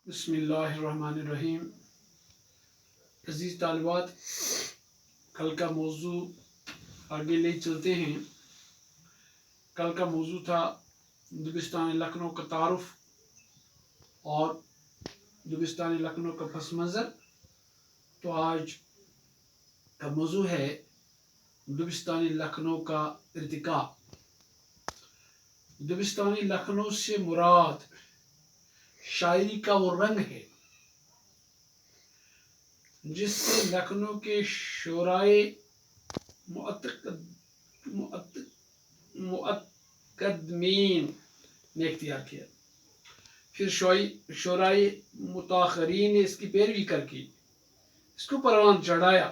بسم اللہ الرحمن الرحیم. عزیز طالبات، کل کا موضوع آگے لے چلتے ہیں. کل کا موضوع تھا دبستان لکھنؤ کا تعارف اور دبستان لکھنؤ کا پس منظر. تو آج کا موضوع ہے دبستان لکھنؤ کا ارتقاء. دبستان لکھنؤ سے مراد شاعری کا وہ رنگ ہے جس سے لکھنؤ کے شعرائے متقدمین نے اختیار کیا. پھر شعرائے متاخرین نے اس کی پیروی کر کے اس کو پروان چڑھایا.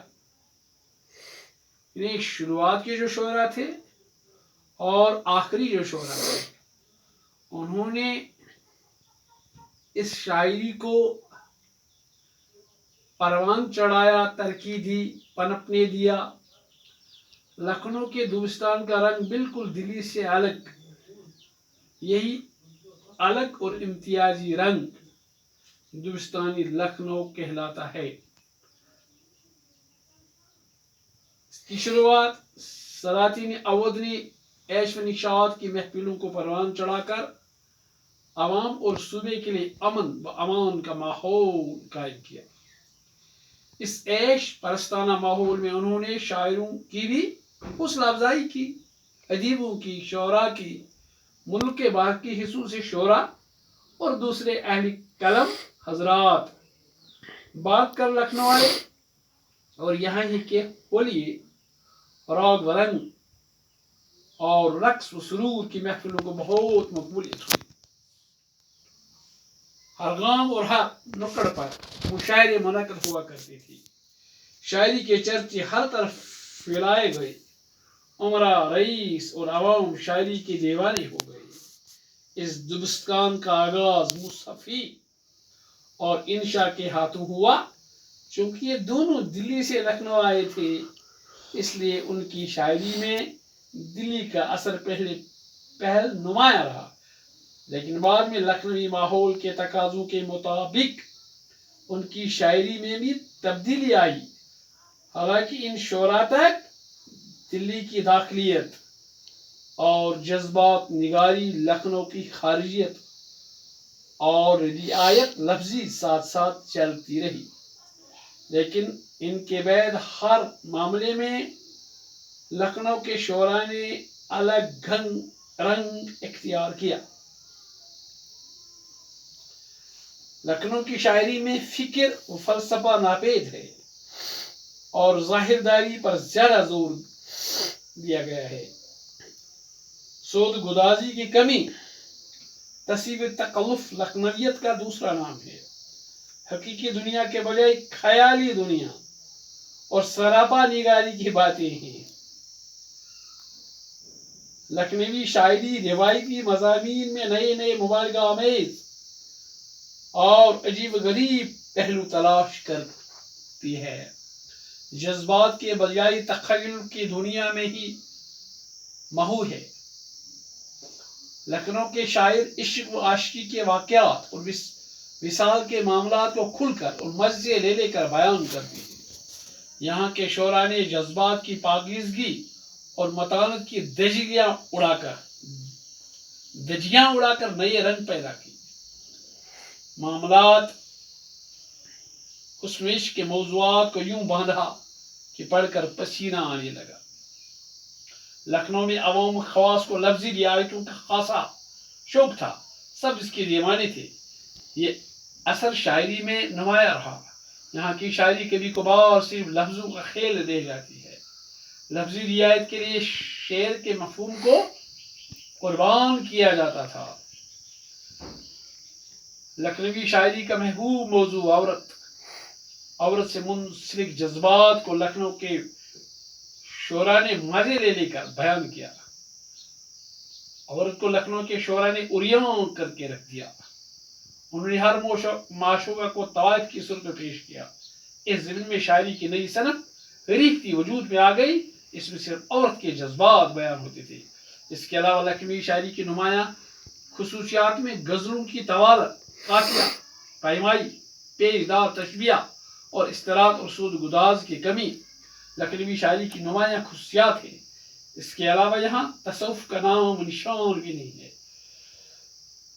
یعنی شروعات کے جو شعراء تھے اور آخری جو شعراء تھے انہوں نے اس شاعری کو پروان چڑھایا، ترقی دی، پنپنے دیا. لکھنؤ کے دبستان کا رنگ بالکل دلی سے الگ، یہی الگ اور امتیازی رنگ دبستانی لکھنؤ کہلاتا ہے. اس کی شروعات سلاطین اودھ نے عیش و نشاط کی محفلوں کو پروان چڑھا کر عوام اور صوبے کے لیے امن و امان کا ماحول قائم کیا. اس عیش پرستانہ ماحول میں انہوں نے شاعروں کی بھی حوصلہ افزائی کی، ادیبوں کی، شعراء کی، ملک کے باقی حصوں سے شعراء اور دوسرے اہل قلم حضرات بات کر لکھنؤ آئے اور یہاں ہی کے ہولیے، راگ و رنگ اور رقص و سرور کی محفلوں کو بہت مقبولیت ہوئی. ہر گام اور ہر نکڑ پر مشاعرے منعقد ہوا کرتے تھے. شاعری کے چرچے ہر طرف پھیلائے گئے. عمرا، رئیس اور عوام شاعری کے دیوانے ہو گئے. اس دبستان کا آغاز مصحفی اور انشا کے ہاتھوں ہوا. چونکہ یہ دونوں دلی سے لکھنؤ آئے تھے اس لیے ان کی شاعری میں دلی کا اثر پہل نمایاں رہا، لیکن بعد میں لکھنوی ماحول کے تقاضوں کے مطابق ان کی شاعری میں بھی تبدیلی آئی. حالانکہ ان شعراء تک دلی کی داخلیت اور جذبات نگاری، لکھنؤ کی خارجیت اور رعایت لفظی ساتھ ساتھ چلتی رہی، لیکن ان کے بعد ہر معاملے میں لکھنؤ کے شعراء نے الگ رنگ اختیار کیا. لکھنؤ کی شاعری میں فکر و فلسفہ ناپید ہے اور ظاہر داری پر زیادہ زور دیا گیا ہے. سود گدازی کی کمی تصویر تکلف لکھنویت کا دوسرا نام ہے. حقیقی دنیا کے بجائے خیالی دنیا اور سراپا نگاری کی باتیں ہیں. لکھنوی شاعری روایتی مضامین میں نئے مبالغہ آمیز اور عجیب غریب پہلو تلاش کرتی ہے. جذبات کے بجائے تخیل کی دنیا میں ہی محو ہے. لکھنؤ کے شاعر عشق و عاشقی کے واقعات اور وصال کے معاملات کو کھل کر اور مزے لے کر بیان کرتے ہیں. یہاں کے شعراء نے جذبات کی پاکیزگی اور متانت کی دجیاں اڑا کر نئے رنگ پیدا کی. معاملات اس میں عشق کے موضوعات کو یوں باندھا کہ پڑھ کر پسینہ آنے لگا. لکھنؤ میں عوام خواص کو لفظی رعایتوں کا خاصا شوق تھا، سب اس کے دیوانے تھے. یہ اثر شاعری میں نمایاں رہا. یہاں کی شاعری کبھی کبھار صرف لفظوں کا کھیل رہ جاتی ہے. لفظی رعایت کے لیے شعر کے مفہوم کو قربان کیا جاتا تھا. لکھنوی شاعری کا محبوب موضوع عورت سے منسلک جذبات کو لکھنؤ کے شعراء نے مزے لے کر بیان کیا. عورت کو لکھنؤ کے شعراء نے عریاں کر کے رکھ دیا. انہوں نے ہر معشوقہ کو طوائف کی صورت میں پیش کیا. اس ضمن میں شاعری کی نئی صنعت ریختہ وجود میں آ گئی. اس میں صرف عورت کے جذبات بیان ہوتے تھے. اس کے علاوہ لکھنوی شاعری کی نمایاں خصوصیات میں غزلوں کی طوالت، قافیہ، پیمائی، پیشدار تشبیہ اور استراد اور سود گداز کی کمی لکھنوی شاعری کی نمایاں خصوصیات ہیں۔ اس کے علاوہ یہاں تصوف کا نام و نشان بھی نہیں ہے۔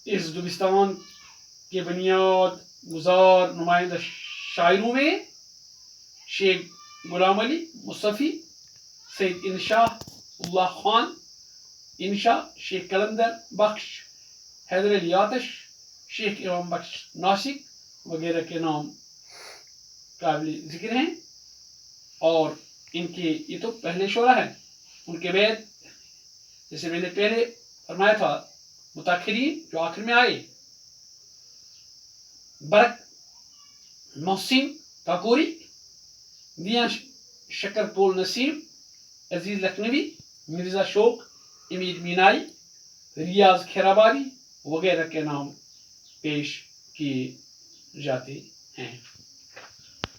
اس دبستان کے بنیاد گزار نمائندہ شاعروں میں شیخ غلام علی مصطفی، سید انشاء اللہ خان انشا، شیخ کلندر بخش، حیدر علی آتش، شیخ امام بخش ناسک وغیرہ کے نام قابل ذکر ہیں۔ اور ان کے یہ تو پہلے شعرا ہیں۔ ان کے بعد جیسے میں نے پہلے فرمایا تھا متاخرین جو آخر میں آئے، برق محسن کاکوری، میاں شکر پول نسیم، عزیز لکھنوی، مرزا شوق، امید مینائی، ریاض کھیرابادی وغیرہ کے نام پیش کیے جاتے ہیں۔